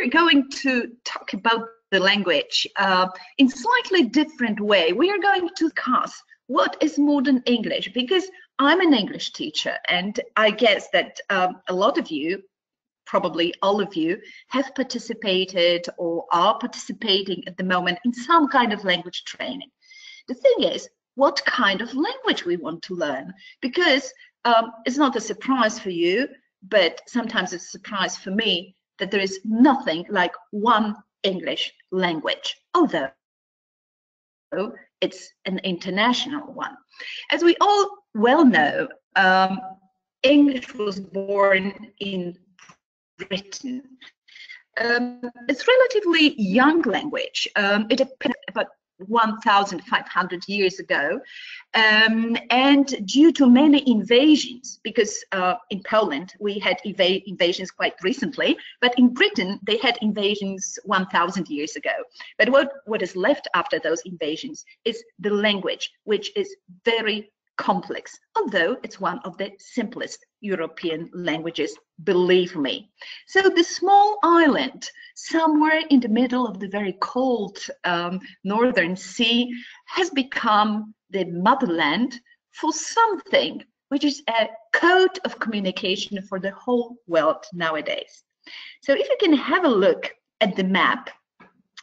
we're going to talk about the language in slightly different way. We are going to discuss what is modern English, because I'm an English teacher, and I guess that a lot of you, probably all of you, have participated or are participating at the moment in some kind of language training. The thing is, what kind of language we want to learn, because it's not a surprise for you, but sometimes it's a surprise for me that there is nothing like one English language, although it's an international one. As we all well know, English was born in Britain. It's a relatively young language. It appeared about 1,500 years ago, and due to many invasions, because in Poland we had invasions quite recently, but in Britain they had invasions 1,000 years ago. But what is left after those invasions is the language, which is very complex, although it's one of the simplest European languages, believe me. So the small island somewhere in the middle of the very cold Northern Sea has become the motherland for something which is a code of communication for the whole world nowadays. So if you can have a look at the map,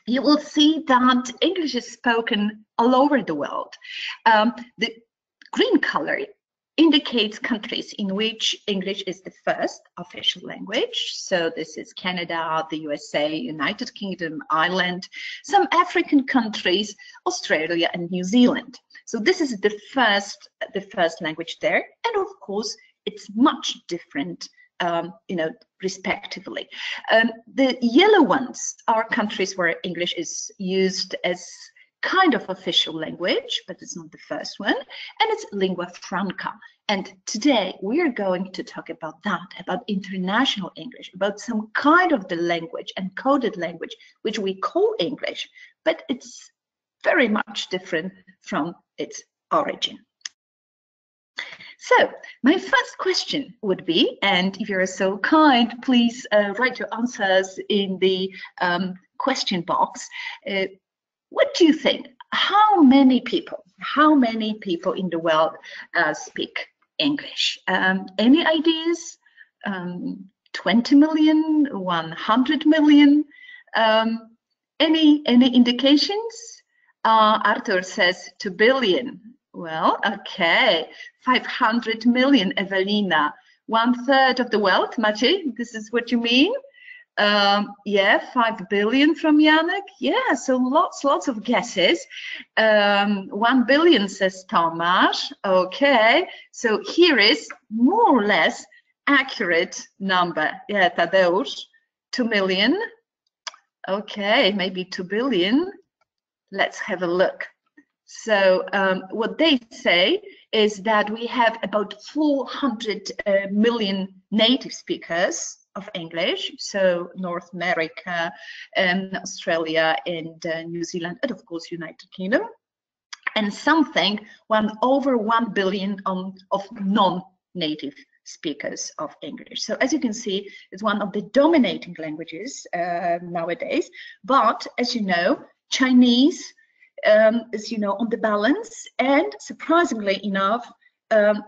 you will see that English is spoken all over the world. The green color indicates countries in which English is the first official language. So this is Canada, the USA, United Kingdom, Ireland, some African countries, Australia and New Zealand. So this is the first language there, and of course it's much different, respectively. The yellow ones are countries where English is used as kind of official language, but it's not the first one, and it's lingua franca. And today we are going to talk about that, about international English, about some kind of the language, encoded language, which we call English, but it's very much different from its origin. So my first question would be, and if you're so kind, please write your answers in the question box. What do you think? How many people in the world speak English? Any ideas? 20 million, 100 million? Any indications? Arthur says 2 billion. Well, okay, 500 million, Evelina. 1/3 of the world, Maciej, this is what you mean? Yeah, 5 billion from Janek. Yeah, so lots of guesses. 1 billion, says Tomasz. Okay, so here is more or less accurate number. Yeah, Tadeusz, 2 million. Okay, maybe 2 billion. Let's have a look. So what they say is that we have about 400 million native speakers of English, so North America, Australia and New Zealand, and of course United Kingdom, and something over 1 billion of non-native speakers of English. So as you can see, it's one of the dominating languages nowadays, but as you know, Chinese is on the balance, and surprisingly enough,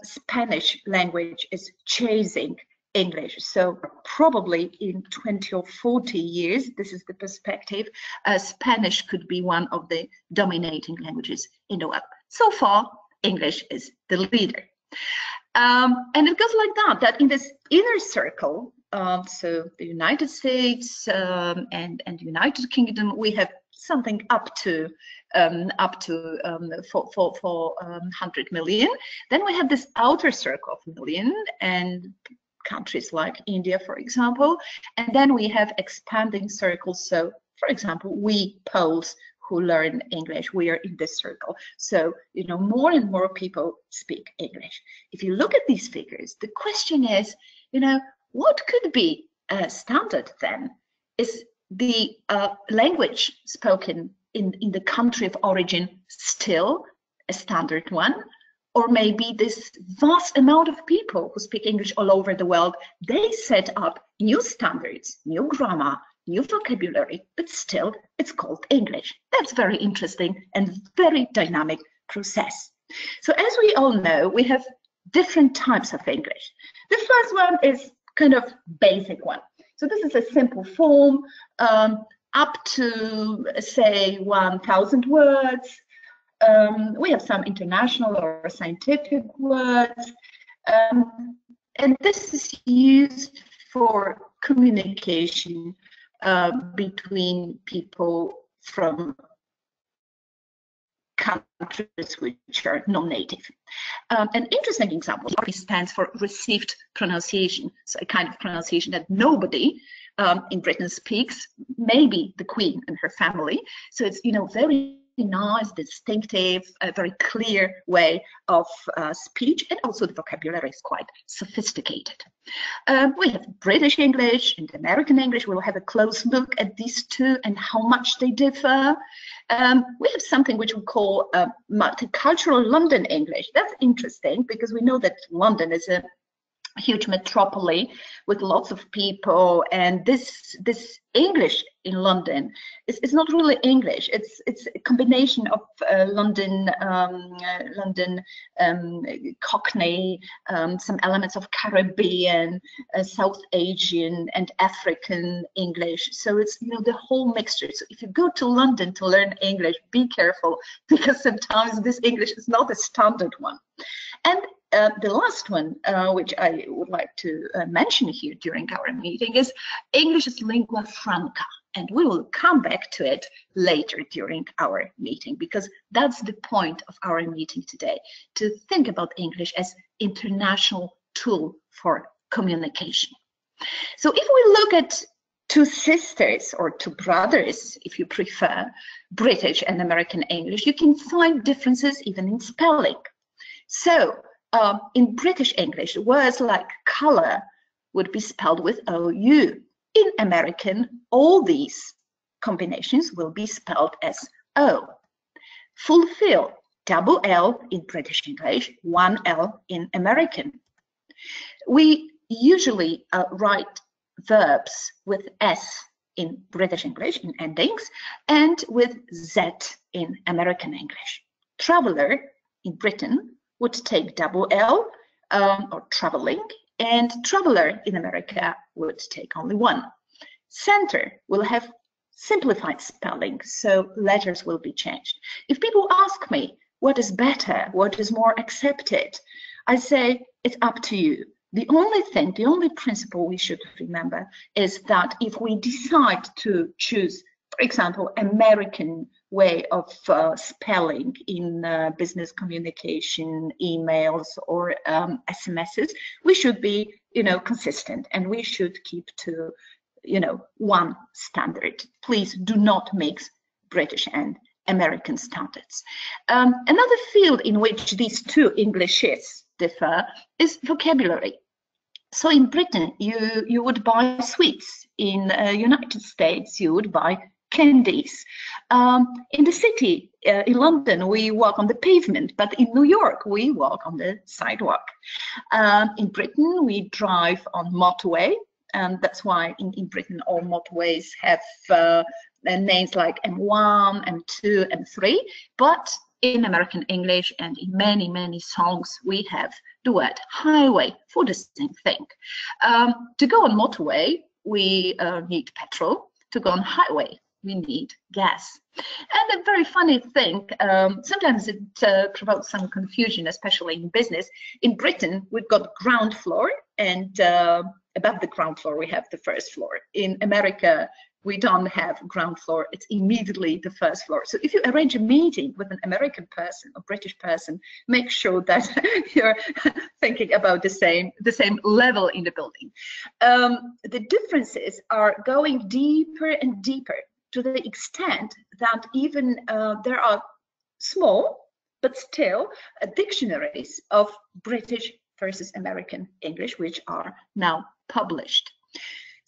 Spanish language is chasing English. So probably in 20 or 40 years, this is the perspective, Spanish could be one of the dominating languages in the world. So far, English is the leader. And it goes like that in this inner circle, so the United States and United Kingdom, we have something up to 400 million. Then we have this outer circle of million, and countries like India, for example, and then we have expanding circles. So, for example, we Poles who learn English, we are in this circle. So, more and more people speak English. If you look at these figures, the question is, what could be standard then? Is the language spoken in the country of origin still a standard one? Or maybe this vast amount of people who speak English all over the world, they set up new standards, new grammar, new vocabulary, but still it's called English. That's very interesting and very dynamic process. So as we all know, we have different types of English. The first one is kind of basic one. So this is a simple form, up to say 1,000 words. We have some international or scientific words, and this is used for communication between people from countries which are non-native. An interesting example stands for received pronunciation, so a kind of pronunciation that nobody in Britain speaks, maybe the Queen and her family. So it's, you know, very nice, distinctive, a very clear way of speech, and also the vocabulary is quite sophisticated. We have British English and American English. We'll have a close look at these two and how much they differ. We have something which we call multicultural London English. That's interesting because we know that London is a huge metropolis with lots of people, and this English in London is not really English. It's a combination of London Cockney, some elements of Caribbean, South Asian, and African English. So it's, you know, the whole mixture. So if you go to London to learn English, be careful, because sometimes this English is not a standard one. And the last one, which I would like to mention here during our meeting, is English as lingua franca. And we will come back to it later during our meeting, because that's the point of our meeting today, to think about English as international tool for communication. So if we look at two sisters, or two brothers, if you prefer, British and American English, you can find differences even in spelling. So in British English, words like color would be spelled with OU. In American, all these combinations will be spelled as O. Fulfill, double L in British English, one L in American. We usually write verbs with S in British English, in endings, and with Z in American English. Traveler in Britain would take double L, or traveling, and traveler in America would take only one. Center will have simplified spelling, so letters will be changed. If people ask me what is better, what is more accepted, I say it's up to you. The only thing, the only principle we should remember is that if we decide to choose, for example, American way of spelling in business communication, emails, or SMSs, we should be, you know, consistent, and we should keep to, you know, one standard. Please do not mix British and American standards. Another field in which these two Englishes differ is vocabulary. So in Britain, you would buy sweets. In United States, you would buy candies. In the city, in London, we walk on the pavement, but in New York, we walk on the sidewalk. In Britain, we drive on motorway, and that's why in Britain, all motorways have names like M1, M2, M3, but in American English and in many, many songs, we have the word highway for the same thing. To go on motorway, we need petrol. To go on highway, we need gas. And a very funny thing, sometimes it provokes some confusion, especially in business. In Britain, we've got ground floor, and above the ground floor, we have the first floor. In America, we don't have ground floor, it's immediately the first floor. So if you arrange a meeting with an American person or British person, make sure that you're thinking about the same level in the building. The differences are going deeper and deeper, to the extent that even there are small, but still dictionaries of British versus American English, which are now published.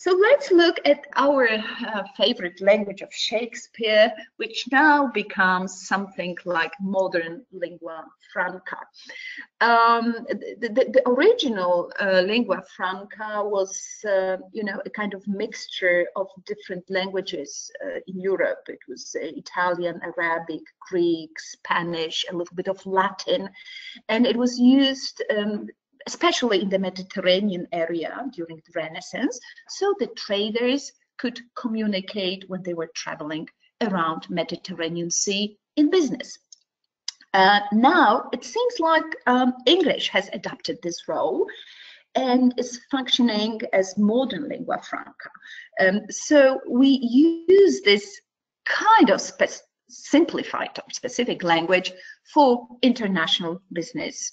So let's look at our favorite language of Shakespeare, which now becomes something like modern lingua franca. The original lingua franca was, you know, a kind of mixture of different languages in Europe. It was Italian, Arabic, Greek, Spanish, a little bit of Latin, and it was used especially in the Mediterranean area during the Renaissance, so the traders could communicate when they were traveling around Mediterranean Sea in business. Now it seems like English has adopted this role and is functioning as modern lingua franca. So we use this kind of simplified or specific language for international business.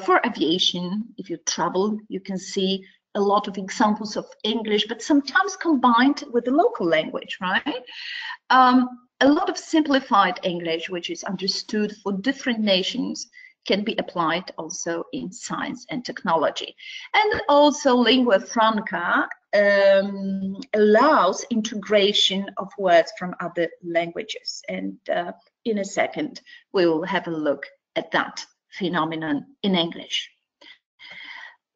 For aviation, if you travel, you can see a lot of examples of English, but sometimes combined with the local language, right? A lot of simplified English, which is understood for different nations, can be applied also in science and technology. And also lingua franca allows integration of words from other languages. And in a second, we will have a look at that phenomenon in English.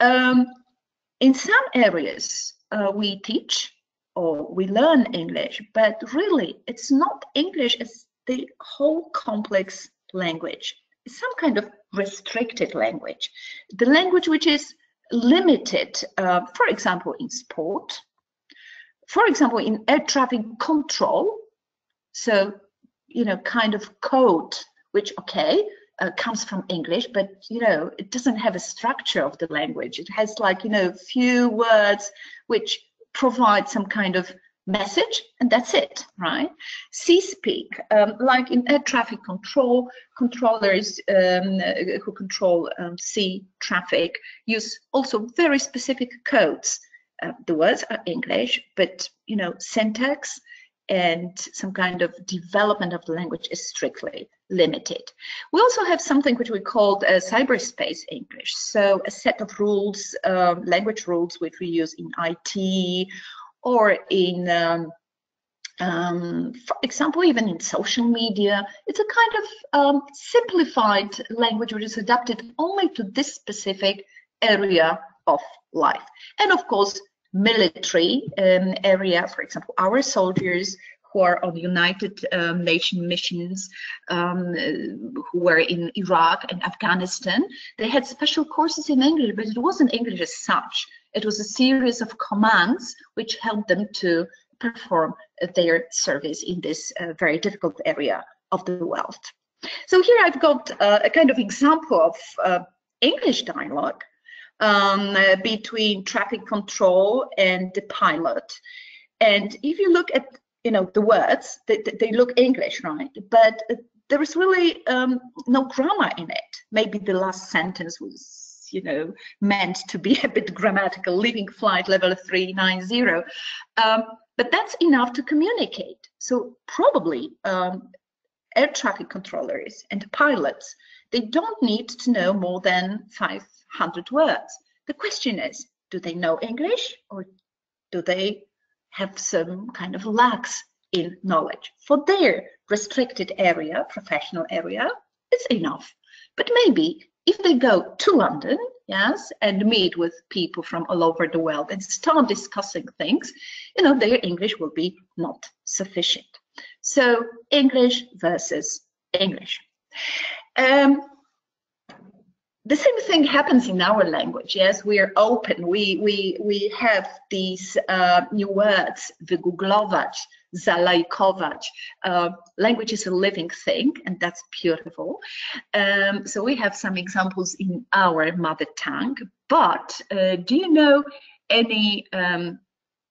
In some areas, we teach or we learn English, but really it's not English as the whole complex language. It's some kind of restricted language, the language which is limited, for example, in sport, for example, in air traffic control. So, you know, kind of code, which, okay, comes from English, but, you know, it doesn't have a structure of the language. It has like, you know, few words which provide some kind of message, and that's it, right? C-speak, like in air traffic control, controllers who control sea traffic use also very specific codes. The words are English, but, you know, syntax and some kind of development of the language is strictly limited. We also have something which we call cyberspace English. So a set of rules, language rules, which we use in IT or in, for example, even in social media. It's a kind of simplified language which is adapted only to this specific area of life. And of course, military area, for example, our soldiers who are on United Nations missions, who were in Iraq and Afghanistan, they had special courses in English, but it wasn't English as such. It was a series of commands which helped them to perform their service in this very difficult area of the world. So here I've got a kind of example of English dialogue between traffic control and the pilot. And if you look at, you know, the words, they look English, right? But there is really no grammar in it. Maybe the last sentence was, you know, meant to be a bit grammatical, leaving flight level 390. But that's enough to communicate. So probably air traffic controllers and pilots, they don't need to know more than 500 words. The question is, do they know English, or do they have some kind of lacks in knowledge? For their restricted area, professional area, it's enough. But maybe if they go to London, yes, and meet with people from all over the world and start discussing things, you know, their English will be not sufficient. So English versus English. The same thing happens in our language. Yes, we are open. We have these new words, wygooglować, zalajkować. Language is a living thing, and that's beautiful. So we have some examples in our mother tongue. But do you know any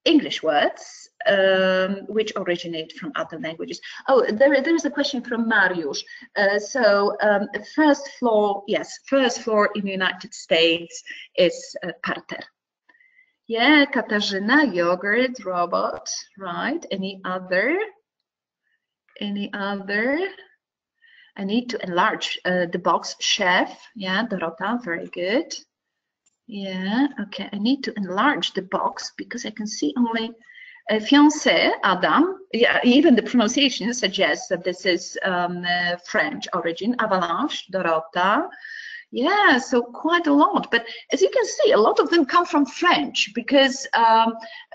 English words which originate from other languages? Oh, there's a question from Mariusz. First floor, yes, first floor in the United States is parterre. Yeah, Katarzyna, yogurt, robot, right? Any other? Any other? I need to enlarge the box. Chef, yeah, Dorota, very good. Yeah, okay. I need to enlarge the box because I can see only fiancé, Adam. Yeah, even the pronunciation suggests that this is French origin. Avalanche, Dorota. Yeah, so quite a lot. But as you can see, a lot of them come from French because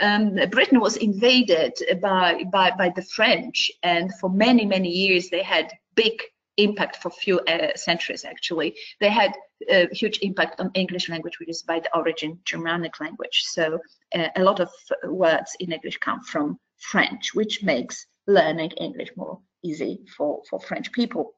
Britain was invaded by the French, and for many, many years they had big impact for few centuries. Actually, they had a huge impact on English language, which is by the origin Germanic language. So a lot of words in English come from French, which makes learning English more easy for French people.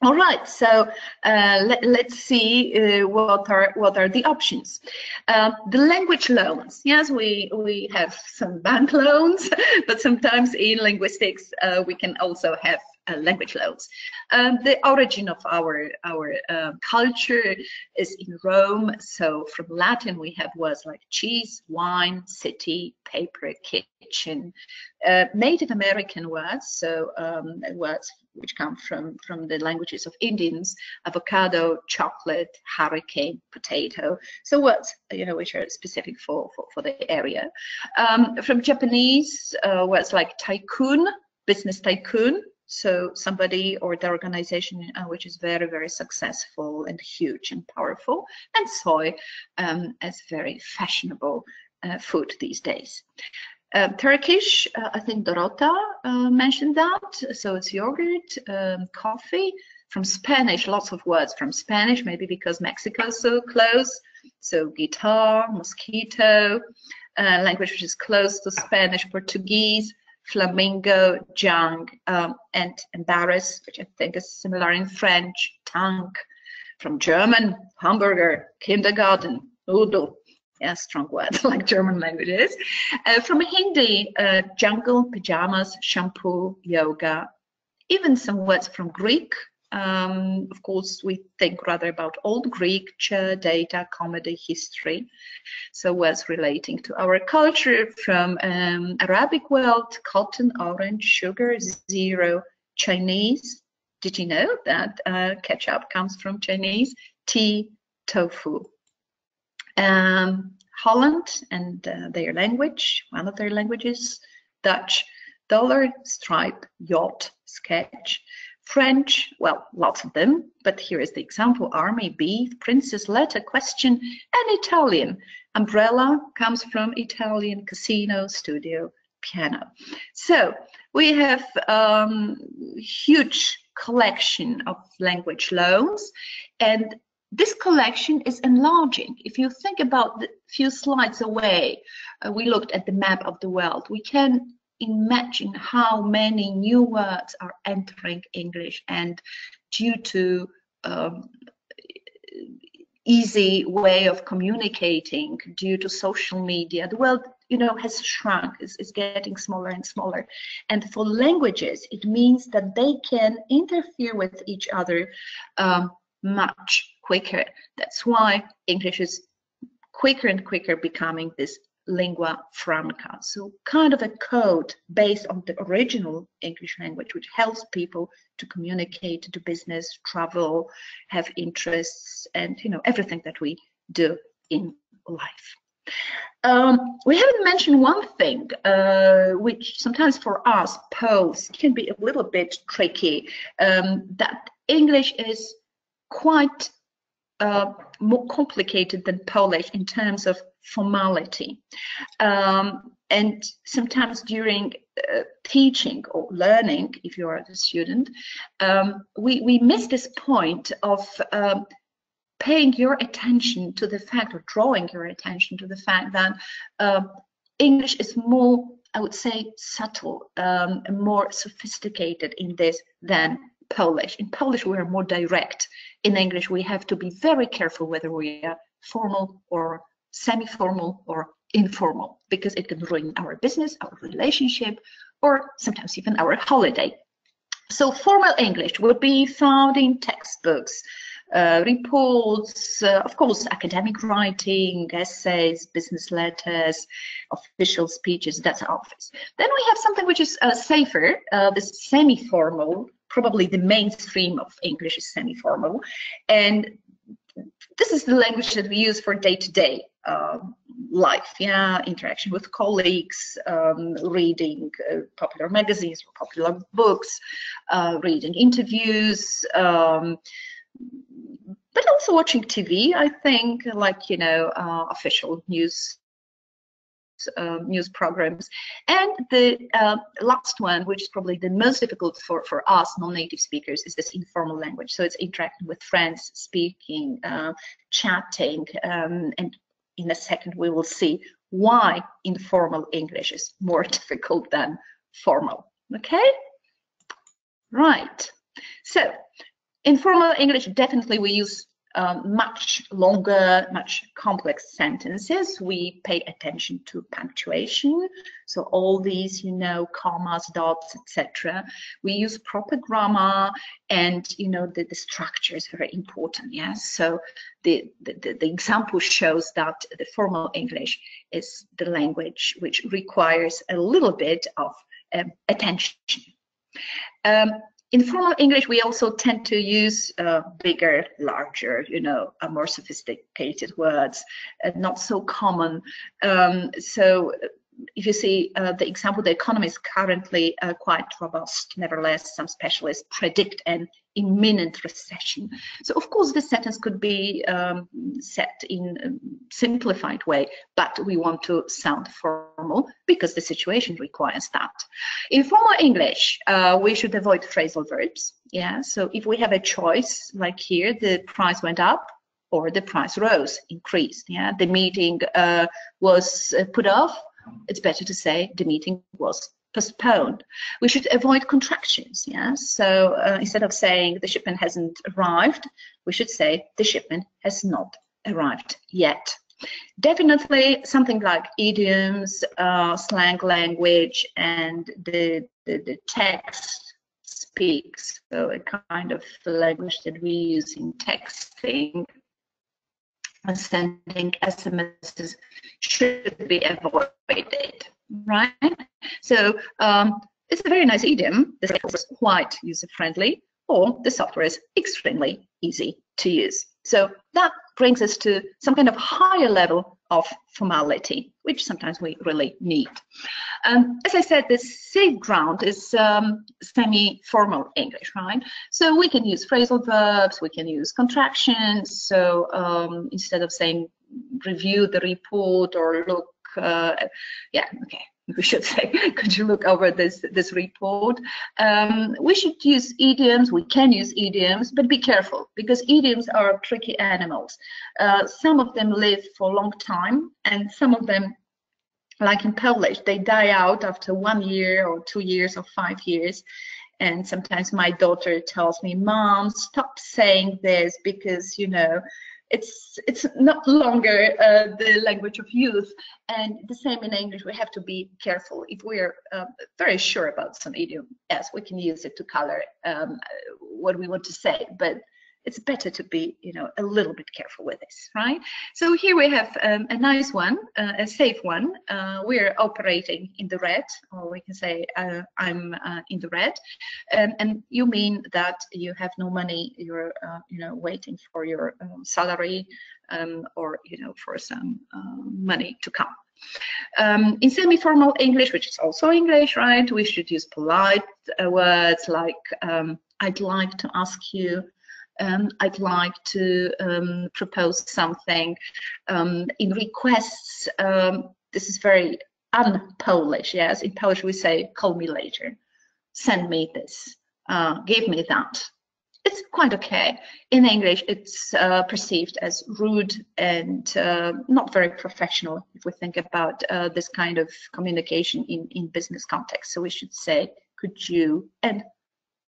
All right, so let's see what are the options. The language loans. Yes, we have some bank loans, but sometimes in linguistics we can also have language loans. The origin of our culture is in Rome. So from Latin we have words like cheese, wine, city, paper, kitchen. Native American words, so words which come from the languages of Indians: avocado, chocolate, hurricane, potato. So words, you know, which are specific for the area. From Japanese, words like tycoon, business tycoon. So somebody or the organization which is very, very successful and huge and powerful. And soy as very fashionable food these days. Turkish, I think Dorota mentioned that. So it's yogurt, coffee. From Spanish, lots of words from Spanish, maybe because Mexico is so close. So guitar, mosquito, language which is close to Spanish, Portuguese, flamingo, jung, and embarrass, which I think is similar in French, tank. From German, hamburger, kindergarten, noodle. Yeah, strong words like German languages. From Hindi, jungle, pajamas, shampoo, yoga. Even some words from Greek. Of course, we think rather about Old Greek, data, comedy, history. So words relating to our culture. From Arabic world, cotton, orange, sugar, zero, Chinese. Did you know that ketchup comes from Chinese? Tea, tofu. Holland and their language, one of their languages, Dutch, dollar, stripe, yacht, sketch. French, well, lots of them, but here is the example: army, beef, princess, letter, question, and Italian. Umbrella comes from Italian, casino, studio, piano. So we have huge collection of language loans, and this collection is enlarging. If you think about the few slides away, we looked at the map of the world. We can imagine how many new words are entering English, and due to easy way of communicating, due to social media, the world, you know, has shrunk, is getting smaller and smaller. And for languages, it means that they can interfere with each other much quicker. That's why English is quicker and quicker becoming this lingua franca, so kind of a code based on the original English language, which helps people to communicate, to do business, travel, have interests, and, you know, everything that we do in life. We haven't mentioned one thing which sometimes for us Poles can be a little bit tricky, that English is quite more complicated than Polish in terms of formality. And sometimes during teaching or learning, if you are the student, we miss this point of paying your attention to the fact, or drawing your attention to the fact that English is more, I would say, subtle, more sophisticated in this than Polish. In Polish, we are more direct. In English, we have to be very careful whether we are formal or semi-formal or informal, because it can ruin our business, our relationship, or sometimes even our holiday. So formal English would be found in textbooks, reports, of course, academic writing, essays, business letters, official speeches, that's obvious. Then we have something which is safer, this semi-formal. Probably the mainstream of English is semi-formal, and this is the language that we use for day-to-day life, yeah, interaction with colleagues, reading popular magazines or popular books, reading interviews, but also watching TV, I think, like, you know, official news programs. And the last one, which is probably the most difficult for us non-native speakers, is this informal language. So it's interacting with friends, speaking, chatting, and in a second we will see why informal English is more difficult than formal. Okay, right. So informal English, definitely we use much longer, much complex sentences. We pay attention to punctuation, so all these, you know, commas, dots, etc. We use proper grammar, and you know, the structure is very important. Yes, so the example shows that the formal English is the language which requires a little bit of attention. In formal English, we also tend to use bigger, larger, you know, more sophisticated words, not so common. So if you see the example, the economy is currently quite robust. Nevertheless, some specialists predict an imminent recession. So of course, this sentence could be set in a simplified way, but we want to sound formal because the situation requires that. In formal English, we should avoid phrasal verbs. Yeah, so if we have a choice, like here, the price went up or the price rose, increased. Yeah, the meeting was put off. It's better to say the meeting was postponed. We should avoid contractions. Yeah, so instead of saying the shipment hasn't arrived, we should say the shipment has not arrived yet. Definitely something like idioms, slang language, and the text speaks. So a kind of language that we use in texting and sending SMSs should be avoided, right? So it's a very nice idiom. The software is quite user-friendly, or the software is extremely easy to use. So that brings us to some kind of higher level of formality, which sometimes we really need. As I said, the safe ground is semi-formal English, right? So we can use phrasal verbs, we can use contractions. So instead of saying review the report or look, yeah, okay, we should say, could you look over this report? We should use idioms. We can use idioms, but be careful, because idioms are tricky animals. Some of them live for a long time, and some of them, like in Polish, they die out after 1 year or 2 years or 5 years. And sometimes my daughter tells me, "Mom, stop saying this, because, you know, it's not longer the language of youth." And the same in English, we have to be careful. If we're very sure about some idiom, yes, we can use it to color what we want to say, but it's better to be, you know, a little bit careful with this, right? So here we have a nice one, a safe one. We're operating in the red, or we can say I'm in the red, and you mean that you have no money. You're, you know, waiting for your salary, or, you know, for some money to come. In semi-formal English, which is also English, right? We should use polite words like I'd like to ask you. I'd like to propose something. In requests, this is very un-Polish, yes? In Polish we say, call me later, send me this, give me that. It's quite okay. In English, it's perceived as rude and not very professional if we think about this kind of communication in business context. So we should say, could you, and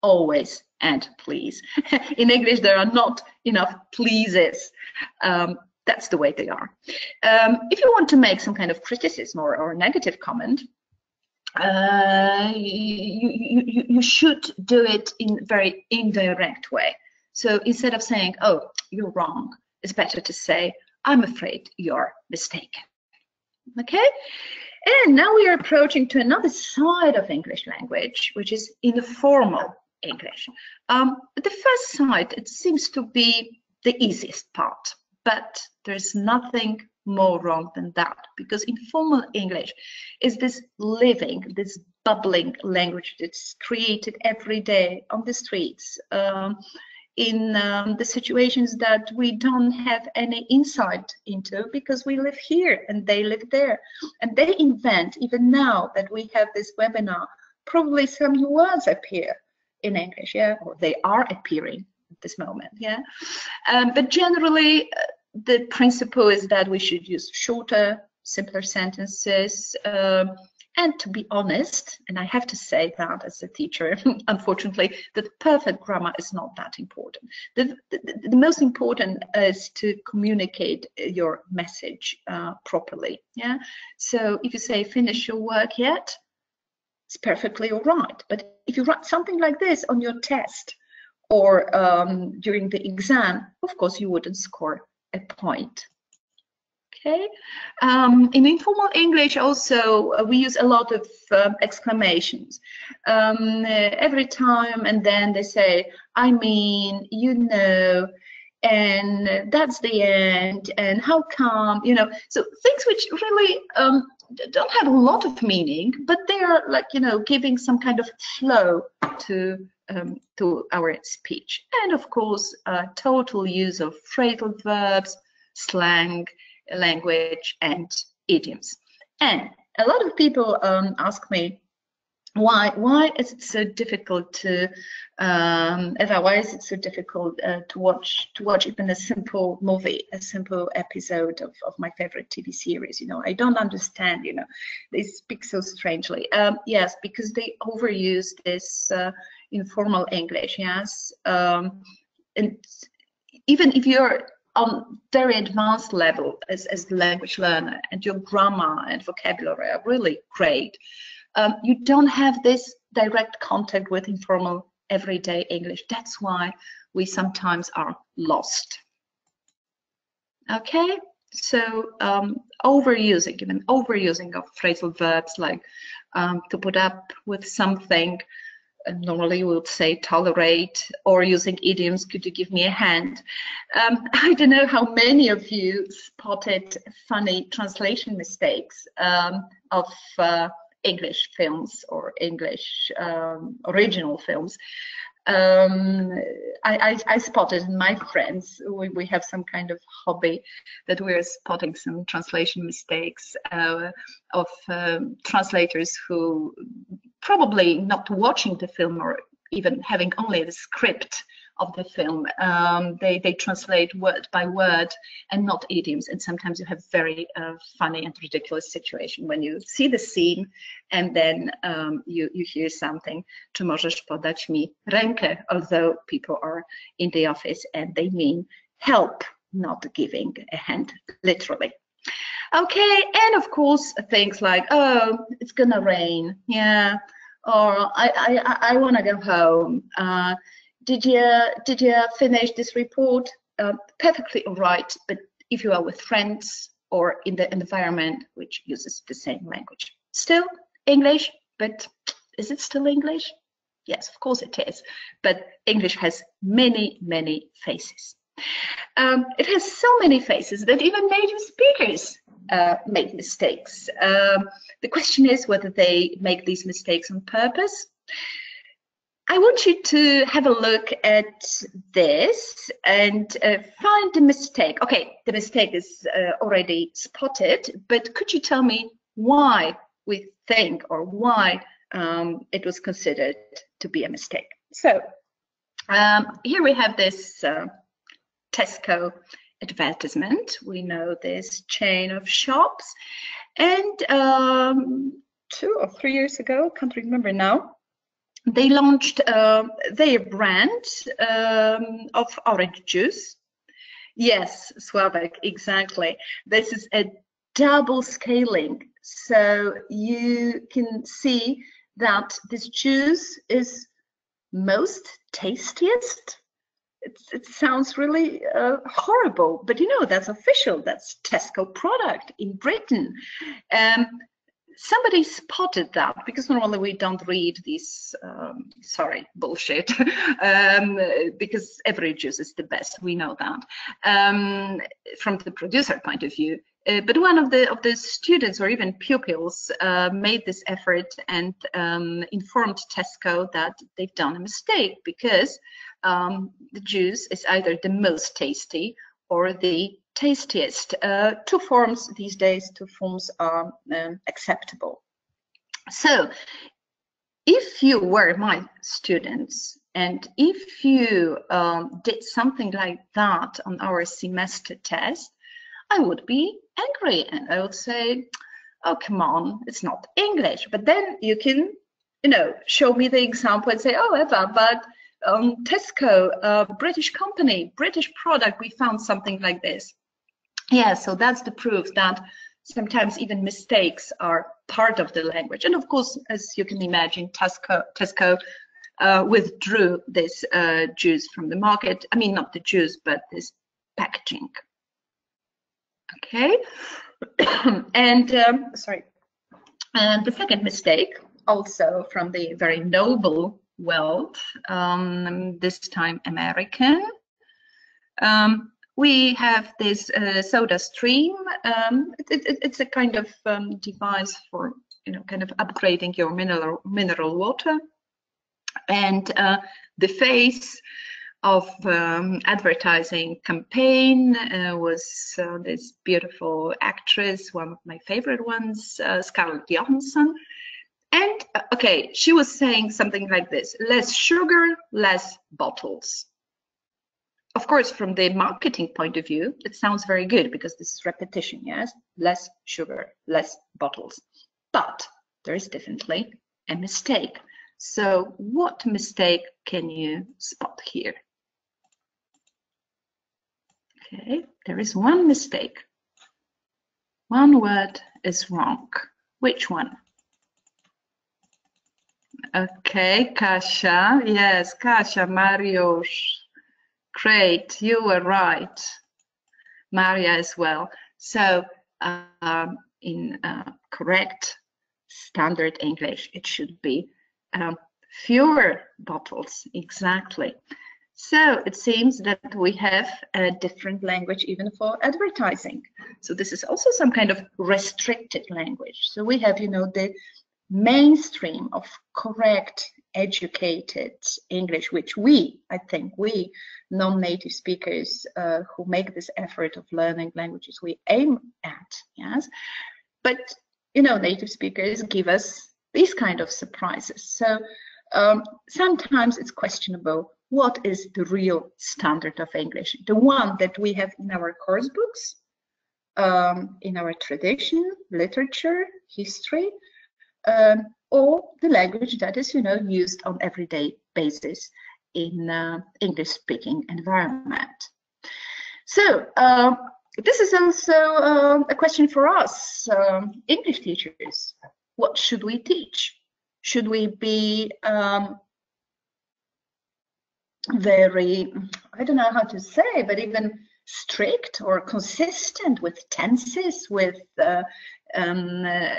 always and please. In English, there are not enough pleases. That's the way they are. If you want to make some kind of criticism or negative comment, you should do it in a very indirect way. So instead of saying, "Oh, you're wrong," it's better to say, "I'm afraid you're mistaken." Okay? And now we are approaching to another side of English language, which is informal English. The first side, it seems to be the easiest part, But there's nothing more wrong than that, because informal English is this living, this bubbling language that's created every day on the streets, in the situations that we don't have any insight into, because we live here and they live there. And they invent, even now that we have this webinar, probably some new words appear in English, yeah, or they are appearing at this moment, yeah. But generally, the principle is that we should use shorter, simpler sentences, and to be honest, and I have to say that as a teacher, unfortunately, that perfect grammar is not that important. The most important is to communicate your message properly. Yeah. So if you say finish your work yet, it's perfectly all right. But if you write something like this on your test or during the exam, of course you wouldn't score a point. Okay. In informal English also, we use a lot of exclamations. Every time, and then they say, I mean, you know, and that's the end, and how come, you know. So things which really don't have a lot of meaning, but they are like, you know, giving some kind of flow to our speech. And of course, total use of phrasal verbs, slang, language, and idioms. And a lot of people ask me, why is it so difficult to Eva, why is it so difficult to watch even a simple movie, a simple episode of my favorite TV series? You know, I don't understand, you know, they speak so strangely. Yes, because they overuse this informal English, yes. And even if you're on very advanced level as the language learner, and your grammar and vocabulary are really great, you don't have this direct contact with informal everyday English. That's why we sometimes are lost. Okay, so overusing, even overusing of phrasal verbs, like to put up with something. Normally we would say tolerate, or using idioms, could you give me a hand? I don't know how many of you spotted funny translation mistakes of English films or English original films. I spotted, and my friends, we have some kind of hobby that we're spotting some translation mistakes of translators who, probably not watching the film or even having only the script of the film, they translate word by word and not idioms, and sometimes you have very funny and ridiculous situation when you see the scene and then you hear something, czy możesz podać mi rękę, although people are in the office and they mean help, not giving a hand literally. Okay, and of course things like, oh, it's gonna rain, yeah, or I want to go home. Did you finish this report? Perfectly all right, but if you are with friends or in the environment which uses the same language, still English, but is it still English? Yes, of course it is, but English has many, many faces. It has so many faces that even native speakers make mistakes. The question is whether they make these mistakes on purpose. I want you to have a look at this and find the mistake. Okay, the mistake is already spotted, but could you tell me why we think, or why it was considered to be a mistake? So here we have this Tesco advertisement. We know this chain of shops, and 2 or 3 years ago, can't remember now, they launched their brand of orange juice. Yes, Sławek, exactly. This is a double scaling, so you can see that this juice is most tastiest. It sounds really horrible, but you know, that's official. That's Tesco product in Britain. somebody spotted that, because normally we don't read these, sorry, bullshit, because every juice is the best, we know that, from the producer point of view. But one of the students or even pupils made this effort and informed Tesco that they've done a mistake, because the juice is either the most tasty or the tastiest. Two forms these days, two forms are acceptable. So if you were my students and if you did something like that on our semester test, I would be angry and I would say, oh, come on, it's not English. But then you can, you know, show me the example and say, oh, Eva, but Tesco, British company, British product, we found something like this. Yeah, so that's the proof that sometimes even mistakes are part of the language. And of course, as you can imagine, Tesco withdrew this juice from the market. I mean, not the juice, but this packaging. Okay, and sorry, and the second mistake, also from the very noble world, this time American. We have this soda stream. It's a kind of device for, you know, kind of upgrading your mineral water. And the face of advertising campaign was this beautiful actress, one of my favorite ones, Scarlett Johansson. And okay, she was saying something like this: less sugar, less bottles. Of course, from the marketing point of view, it sounds very good because this is repetition, yes? Less sugar, less bottles. But there is definitely a mistake. So what mistake can you spot here? Okay, there is one mistake. One word is wrong. Which one? Okay, Kasia. Yes, Kasia, Mariusz. Great, you were right. Maria as well. So in correct standard English, it should be fewer bottles, exactly. So it seems that we have a different language even for advertising. So this is also some kind of restricted language. So we have, you know, the mainstream of correct, educated English, which we, I think, we non-native speakers who make this effort of learning languages, we aim at, yes. But, you know, native speakers give us these kind of surprises. So sometimes it's questionable, what is the real standard of English? The one that we have in our course books, in our tradition, literature, history, or the language that is, you know, used on everyday basis in English-speaking environment. So this is also a question for us, English teachers. What should we teach? Should we be very, I don't know how to say, but even strict or consistent with tenses, with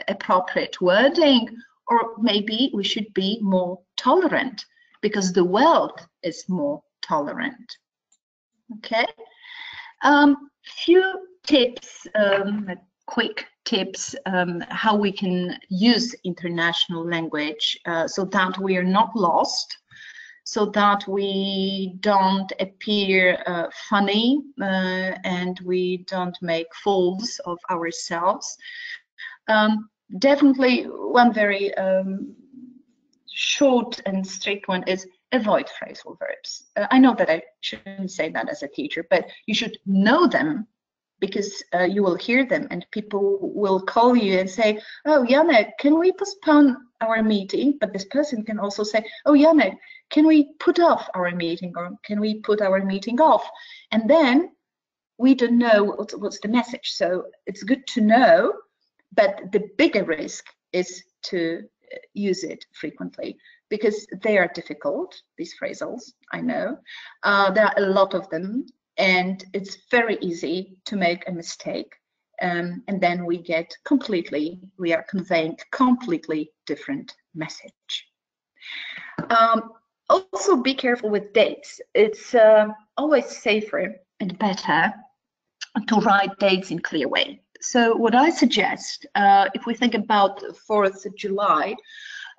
appropriate wording, or maybe we should be more tolerant because the world is more tolerant. Okay, few tips, quick tips, how we can use international language so that we are not lost, so that we don't appear funny and we don't make fools of ourselves. Definitely one very short and strict one is avoid phrasal verbs. I know that I shouldn't say that as a teacher, but you should know them because you will hear them and people will call you and say, oh, Janek, can we postpone our meeting? But this person can also say, oh, Janek, can we put off our meeting, or can we put our meeting off? And then we don't know what's the message. So it's good to know, but the bigger risk is to use it frequently because they are difficult, these phrasals, I know. There are a lot of them, and it's very easy to make a mistake. and then we are conveying completely different message. Also, be careful with dates. It's always safer and better to write dates in clear way. So what I suggest, if we think about 4th of July,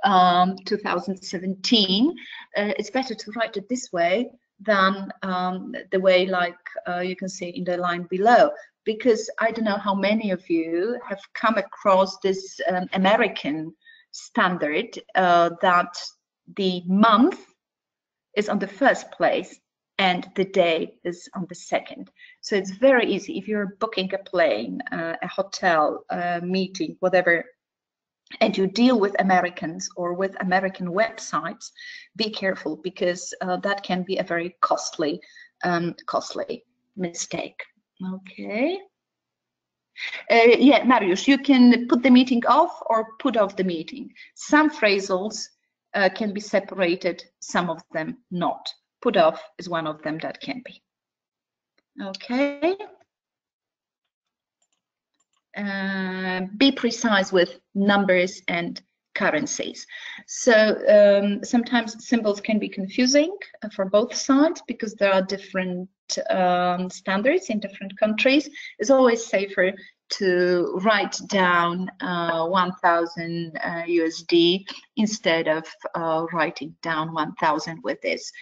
2017, it's better to write it this way than the way like you can see in the line below, because I don't know how many of you have come across this American standard that the month is on the first place and the day is on the second. So it's very easy if you're booking a plane, a hotel, a meeting, whatever, and you deal with Americans or with American websites, be careful, because that can be a very costly mistake. Okay. Yeah, Mariusz, you can put the meeting off or put off the meeting. Some phrasals can be separated, some of them not. Put off is one of them that can be. Okay. Be precise with numbers and currencies. So sometimes symbols can be confusing for both sides because there are different standards in different countries. It's always safer to write down 1,000 USD instead of writing down 1,000 with this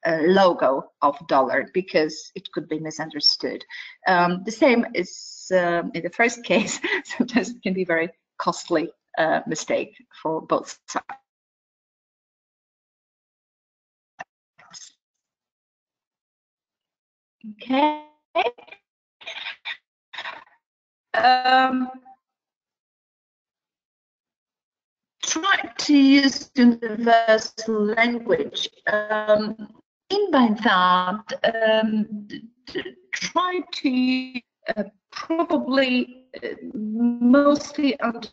logo of dollar, because it could be misunderstood. The same is in the first case. Sometimes it can be very costly mistake for both sides. Okay. Try to use universal language. Mean by that, try to probably mostly under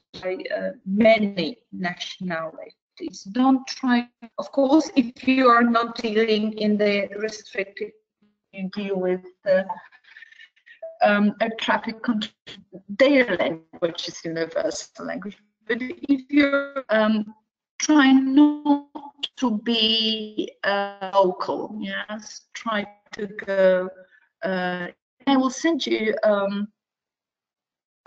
many nationalities. Don't try, of course, if you are not dealing in the restricted, you deal with air traffic control, their language is universal language. But if you're trying not to be local, yes, try to go. I will send you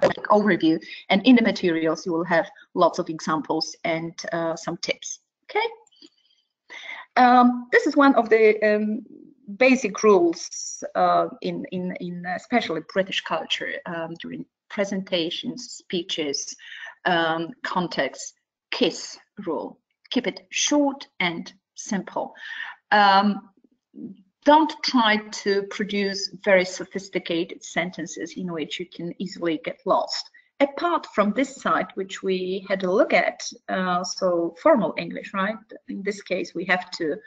like overview, and in the materials you will have lots of examples and some tips. Okay. This is one of the basic rules in especially British culture during presentations, speeches, context. KISS rule. Keep it short and simple. Don't try to produce very sophisticated sentences in which you can easily get lost. Apart from this side, which we had a look at, so formal English, right? In this case, we have to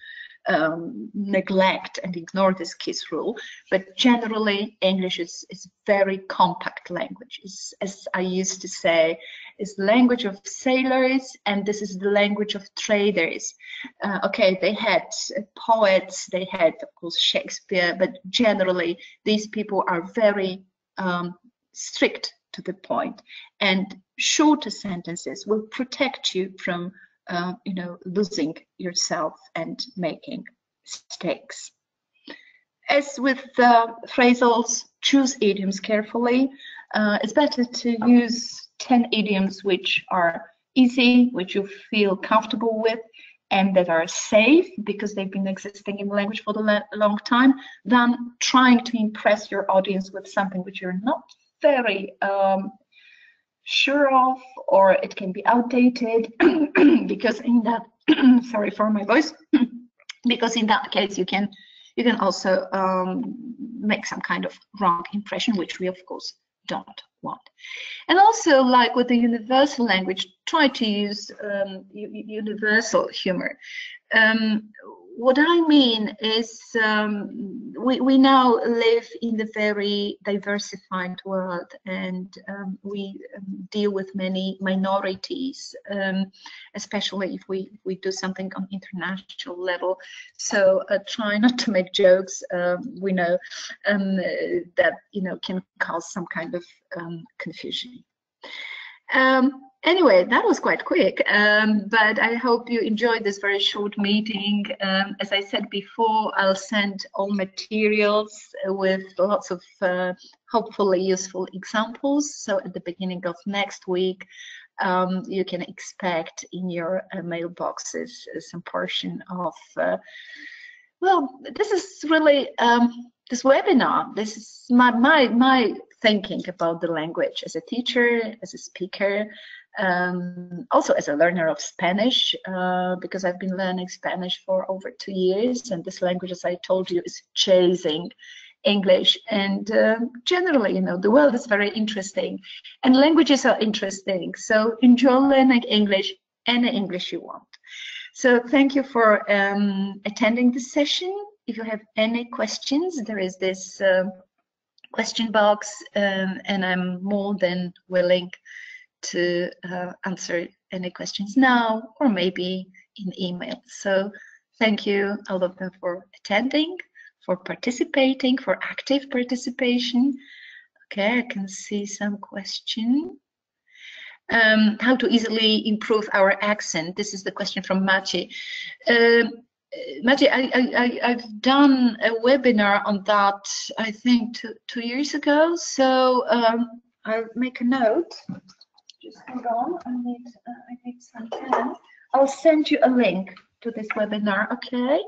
neglect and ignore this KISS rule, but generally English is very compact language. As I used to say, is language of sailors, and this is the language of traders. Okay, they had poets, they had of course Shakespeare, but generally these people are very strict to the point, and shorter sentences will protect you from losing yourself and making mistakes. As with phrasals, choose idioms carefully. It's better to use 10 idioms which are easy, which you feel comfortable with, and that are safe because they've been existing in the language for a long time, than trying to impress your audience with something which you're not very sure of, or it can be outdated because in that sorry for my voice because in that case you can also make some kind of wrong impression, which we of course don't want. And also, like with the universal language, try to use universal humor. what I mean is we now live in a very diversified world, and we deal with many minorities, especially if we do something on international level. So try not to make jokes. We know that can cause some kind of confusion. Anyway, that was quite quick, but I hope you enjoyed this very short meeting. As I said before, I'll send all materials with lots of hopefully useful examples. So at the beginning of next week, you can expect in your mailboxes some portion of, well, this is really, this webinar, this is my thinking about the language as a teacher, as a speaker, also as a learner of Spanish, because I've been learning Spanish for over 2 years, and this language, as I told you, is chasing English. And generally, the world is very interesting, and languages are interesting. So enjoy learning English, any English you want. So thank you for attending this session. If you have any questions, there is this question box, and I'm more than willing to answer any questions now or maybe in email. So thank you all of them for attending, for participating, for active participation. Okay, I can see some question. How to easily improve our accent? This is the question from Maciej. Maciej, I've done a webinar on that, I think, two years ago. So I'll make a note. Just hold on. I need some pen. I'll send you a link to this webinar. Okay.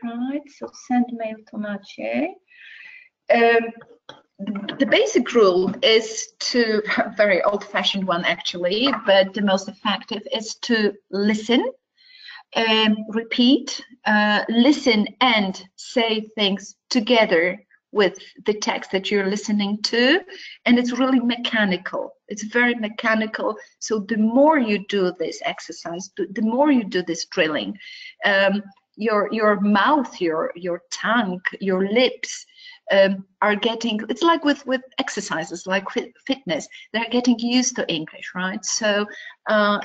Right. So send mail to Maciej. The basic rule is to, very old-fashioned one actually, but the most effective is to listen, repeat, listen and say things together with the text that you're listening to, and it's really mechanical. It's very mechanical. So the more you do this exercise, the more you do this drilling, your mouth, your tongue, your lips are getting, it's like with exercises like fitness, they're getting used to English, right? So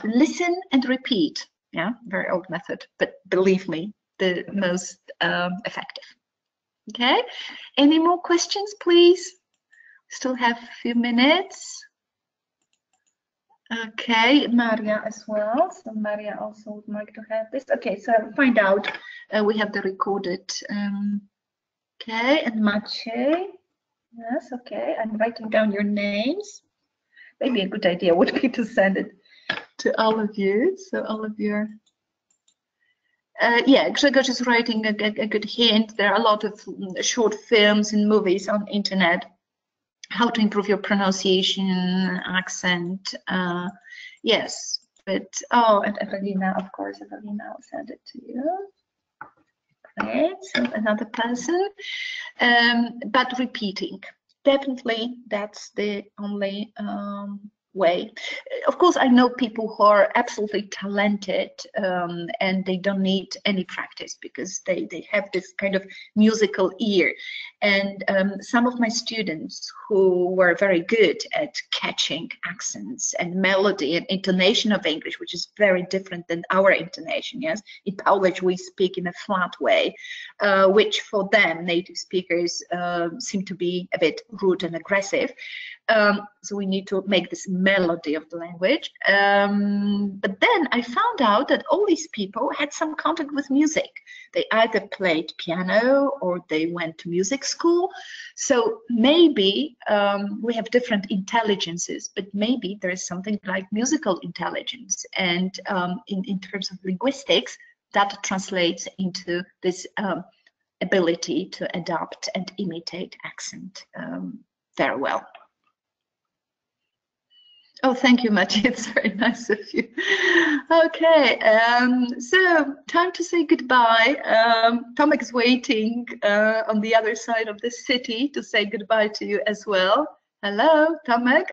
listen and repeat. Yeah, very old method, but believe me, the most effective. Okay, any more questions, please? Still have a few minutes. Okay, Maria as well. So Maria also would like to have this. Okay, so find out. We have the recorded. Okay, and Maciej. Yes, okay. I'm writing down your names. Maybe a good idea would be to send it to all of you. So all of your. Yeah, Grzegorz is writing a good hint. There are a lot of short films and movies on the internet. How to improve your pronunciation, accent. Yes, but oh, and Evelina, of course, Evelina, I'll send it to you. Great, so another person. But repeating, definitely that's the only way. Of course, I know people who are absolutely talented and they don't need any practice because they have this kind of musical ear. And some of my students who were very good at catching accents and melody and intonation of English, which is very different than our intonation, yes? In Polish, we speak in a flat way, which for them, native speakers, seem to be a bit rude and aggressive. So we need to make this melody of the language. But then I found out that all these people had some contact with music. They either played piano or they went to music school. So maybe we have different intelligences, but maybe there is something like musical intelligence. And in terms of linguistics, that translates into this ability to adapt and imitate accent very well. Oh, thank you, Maciej. It's very nice of you. Okay, so time to say goodbye. Tomek is waiting on the other side of the city to say goodbye to you as well. Hello, Tomek.